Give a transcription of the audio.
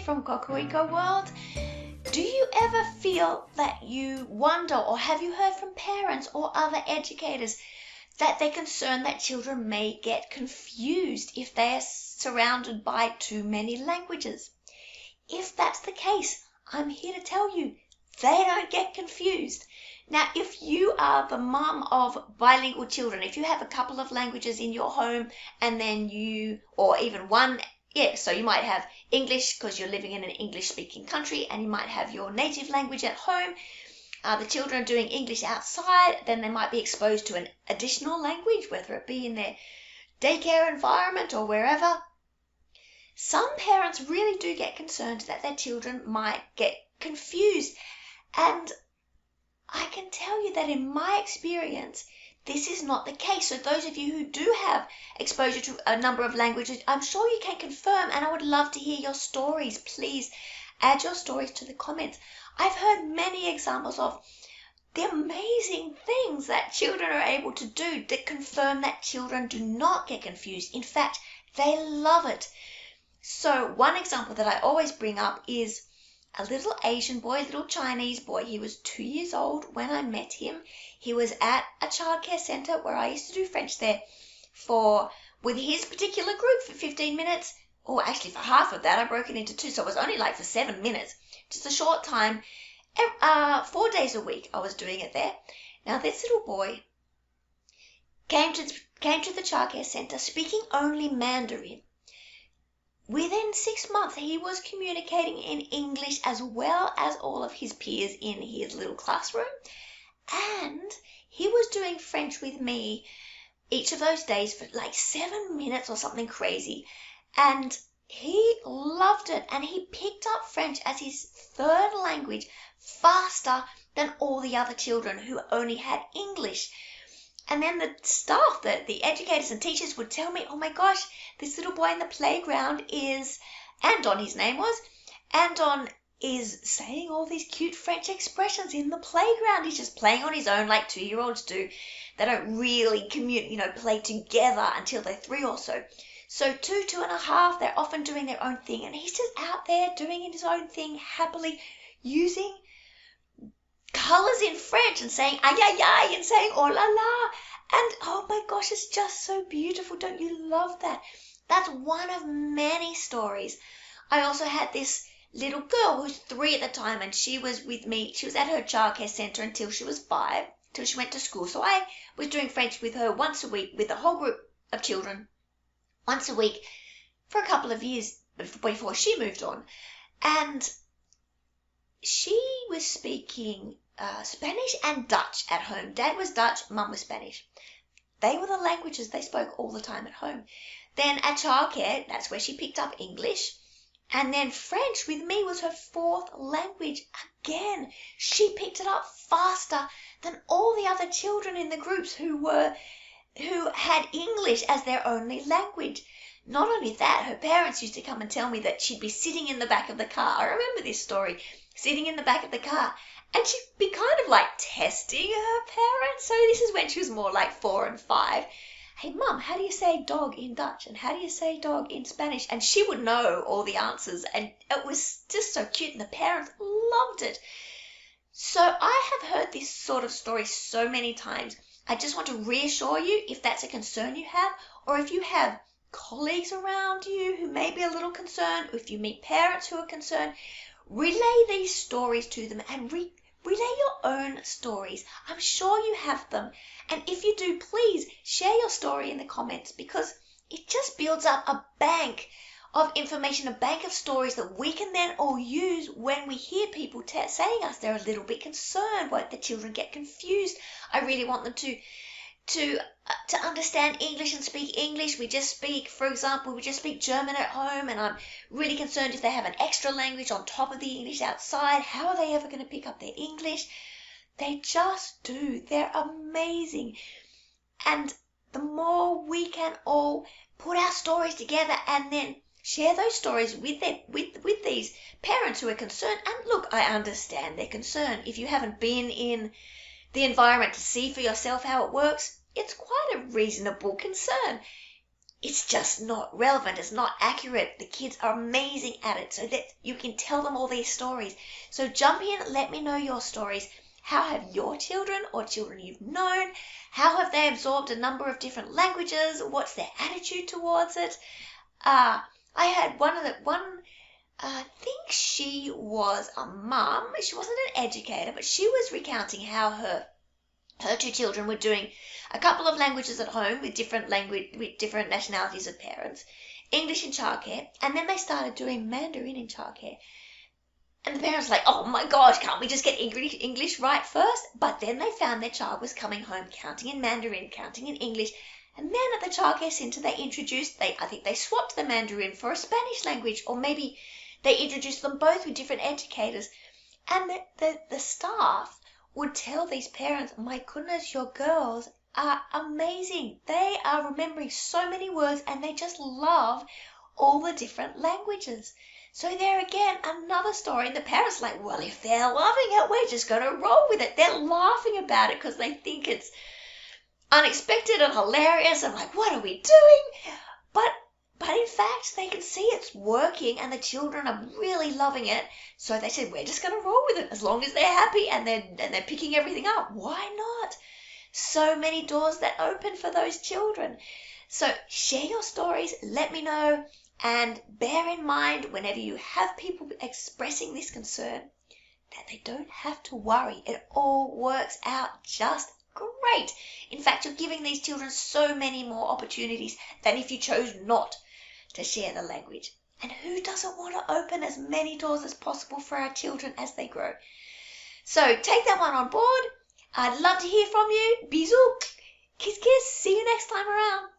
from Cocorico World. Do you ever feel that you wonder, or have you heard from parents or other educators that they're concerned that children may get confused if they are surrounded by too many languages? If that's the case, I'm here to tell you, they don't get confused. Now, if you are the mum of bilingual children, if you have a couple of languages in your home and then or even one, so you might have English because you're living in an English-speaking country, and you might have your native language at home. The children are doing English outside, then they might be exposed to an additional language, whether it be in their daycare environment or wherever. Some parents really do get concerned that their children might get confused. And I can tell you that in my experience, this is not the case. So those of you who do have exposure to a number of languages, I'm sure you can confirm, and I would love to hear your stories. Please add your stories to the comments. I've heard many examples of the amazing things that children are able to do that confirm that children do not get confused. In fact, they love it. So one example that I always bring up is a little Asian boy, little Chinese boy. He was 2 years old when I met him. He was at a childcare centre where I used to do French there with his particular group for 15 minutes. Or actually for half of that, I broke it into two, so it was only like for 7 minutes. Just a short time. 4 days a week I was doing it there. Now this little boy came to the childcare centre speaking only Mandarin. Within 6 months, he was communicating in English as well as all of his peers in his little classroom. And he was doing French with me each of those days for like 7 minutes or something crazy. And he loved it. And he picked up French as his third language faster than all the other children who only had English. And then the staff, the educators and teachers would tell me, oh my gosh, this little boy in the playground Anton his name was, Anton is saying all these cute French expressions in the playground. He's just playing on his own like 2-year-olds do. They don't really play together until they're 3 or so. So 2, 2.5, they're often doing their own thing. And he's just out there doing his own thing happily, using colours in French and saying ay ay ay and saying oh la la, and oh my gosh, it's just so beautiful. Don't you love that? That's one of many stories. I also had this little girl who was 3 at the time, and she was with me. She was at her childcare centre until she was 5, till she went to school. So I was doing French with her once a week with a whole group of children, once a week for a couple of years before she moved on. And she was speaking Spanish and Dutch at home. Dad was Dutch, Mum was Spanish. They were the languages they spoke all the time at home. Then at childcare, that's where she picked up English. And then French with me was her 4th language. Again, she picked it up faster than all the other children in the groups who had English as their only language. Not only that, her parents used to come and tell me that she'd be sitting in the back of the car. I remember this story, sitting in the back of the car. And she'd be kind of like testing her parents. So this is when she was more like 4 and 5. Hey, Mum, how do you say dog in Dutch? And how do you say dog in Spanish? And she would know all the answers. And it was just so cute. And the parents loved it. So I have heard this sort of story so many times. I just want to reassure you, if that's a concern you have, or if you have colleagues around you who may be a little concerned, or if you meet parents who are concerned, relay these stories to them and relay your own stories. I'm sure you have them. And if you do, please share your story in the comments, because it just builds up a bank of information, a bank of stories that we can then all use when we hear people saying us they're a little bit concerned, why the children get confused. I really want them to understand English and speak English. For example, we just speak German at home, and I'm really concerned if they have an extra language on top of the English outside. How are they ever going to pick up their English? They just do. They're amazing. And the more we can all put our stories together and then share those stories with these parents who are concerned. And look, I understand their concern. If you haven't been in the environment to see for yourself how it works, it's quite a reasonable concern. it's just not relevant. It's not accurate. The kids are amazing at it, so that you can tell them all these stories. So jump in, let me know your stories. How have your children or children you've known, how have they absorbed a number of different languages? What's their attitude towards it? I had I think she was a mum. She wasn't an educator, but she was recounting how her two children were doing a couple of languages at home with different nationalities of parents, English in childcare, and then they started doing Mandarin in childcare. And the parents were like, oh my gosh, can't we just get English right first? But then they found their child was coming home counting in Mandarin, counting in English. And then at the childcare centre they introduced, I think they swapped the Mandarin for a Spanish language, or maybe they introduced them both with different educators. And the staff would tell these parents, my goodness, your girls are amazing. They are remembering so many words and they just love all the different languages. So there again, another story. And the parents are like, well, if they're loving it, we're just going to roll with it. They're laughing about it because they think it's unexpected and hilarious. I'm like, what are we doing? But in fact, they can see it's working and the children are really loving it. So they said, we're just going to roll with it as long as they're happy and they're picking everything up. Why not? So many doors that open for those children. So share your stories. Let me know. And bear in mind, whenever you have people expressing this concern, that they don't have to worry. It all works out just great. In fact, you're giving these children so many more opportunities than if you chose not to share the language. And who doesn't want to open as many doors as possible for our children as they grow? So take that one on board. I'd love to hear from you. Bisous. Kiss, kiss. See you next time around.